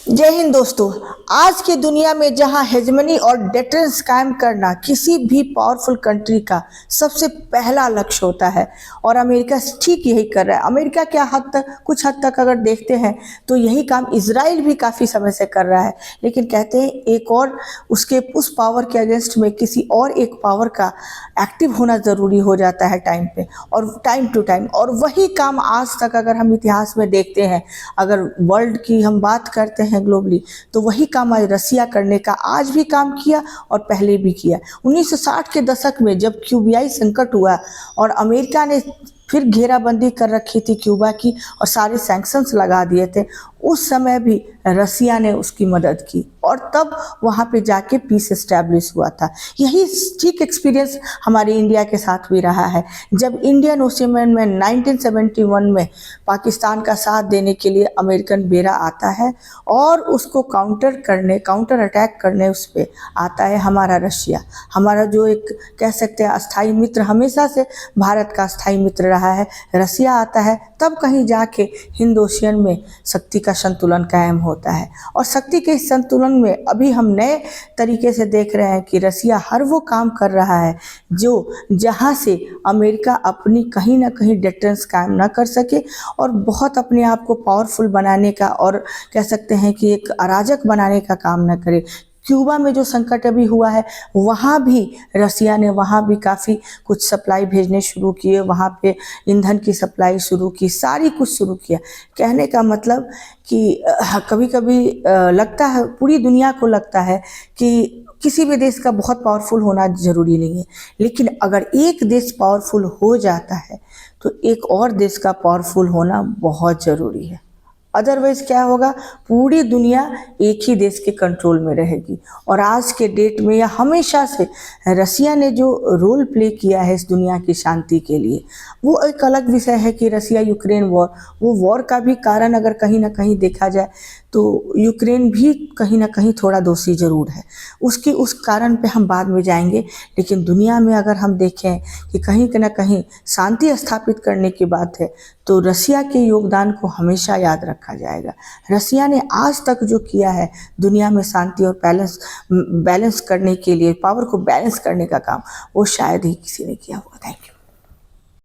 जय हिंद दोस्तों। आज की दुनिया में जहां हेजमनी और डिटरेंस कायम करना किसी भी पावरफुल कंट्री का सबसे पहला लक्ष्य होता है और अमेरिका ठीक यही कर रहा है। अमेरिका क्या कुछ हद तक अगर देखते हैं तो यही काम इजराइल भी काफ़ी समय से कर रहा है, लेकिन कहते हैं एक और उस पावर के अगेंस्ट में किसी और एक पावर का एक्टिव होना ज़रूरी हो जाता है टाइम पे और टाइम टू टाइम। और वही काम आज तक अगर हम इतिहास में देखते हैं, अगर वर्ल्ड की हम बात करते हैं ग्लोबली, तो वही काम आज रसिया करने का आज भी काम किया और पहले भी किया। 1960 के दशक में जब क्यूबाई संकट हुआ और अमेरिका ने फिर घेराबंदी कर रखी थी क्यूबा की और सारे सैंक्शंस लगा दिए थे, उस समय भी रसिया ने उसकी मदद की और तब वहाँ पे जाके पीस एस्टैब्लिश हुआ था। यही ठीक एक्सपीरियंस हमारे इंडिया के साथ भी रहा है। जब इंडियन ओशियन में 1971 में पाकिस्तान का साथ देने के लिए अमेरिकन बेड़ा आता है और उसको काउंटर अटैक करने उस पर आता है हमारा रशिया, हमारा जो एक कह सकते हैं अस्थाई मित्र, हमेशा से भारत का अस्थाई मित्र रहा है, रसिया आता है, तब कहीं जाके हिंद ओशियन में शक्ति का संतुलन कायम होता है। और शक्ति के इस संतुलन में अभी हम नए तरीके से देख रहे हैं कि रसिया हर वो काम कर रहा है जहां से अमेरिका अपनी कहीं ना कहीं डिफरेंस कायम ना कर सके और बहुत अपने आप को पावरफुल बनाने का और कह सकते हैं कि एक अराजक बनाने का काम ना करे। क्यूबा में जो संकट अभी हुआ है, वहाँ भी रसिया ने वहाँ भी काफ़ी कुछ सप्लाई भेजने शुरू किए, वहाँ पे ईंधन की सप्लाई शुरू की, सारी कुछ शुरू किया। कहने का मतलब कि कभी कभी लगता है, पूरी दुनिया को लगता है कि किसी भी देश का बहुत पावरफुल होना ज़रूरी नहीं है, लेकिन अगर एक देश पावरफुल हो जाता है तो एक और देश का पावरफुल होना बहुत ज़रूरी है। अदरवाइज क्या होगा, पूरी दुनिया एक ही देश के कंट्रोल में रहेगी। और आज के डेट में या हमेशा से रसिया ने जो रोल प्ले किया है इस दुनिया की शांति के लिए, वो एक अलग विषय है कि रसिया यूक्रेन वॉर, वो वॉर का भी कारण अगर कहीं ना कहीं देखा जाए तो यूक्रेन भी कहीं ना कहीं थोड़ा दोषी ज़रूर है। उस कारण पे हम बाद में जाएंगे, लेकिन दुनिया में अगर हम देखें कि कहीं ना कहीं शांति स्थापित करने की बात है तो रसिया के योगदान को हमेशा याद रखा जाएगा। रसिया ने आज तक जो किया है दुनिया में शांति और बैलेंस करने के लिए, पावर को बैलेंस करने का काम, वो शायद ही किसी ने किया होगा। Thank you.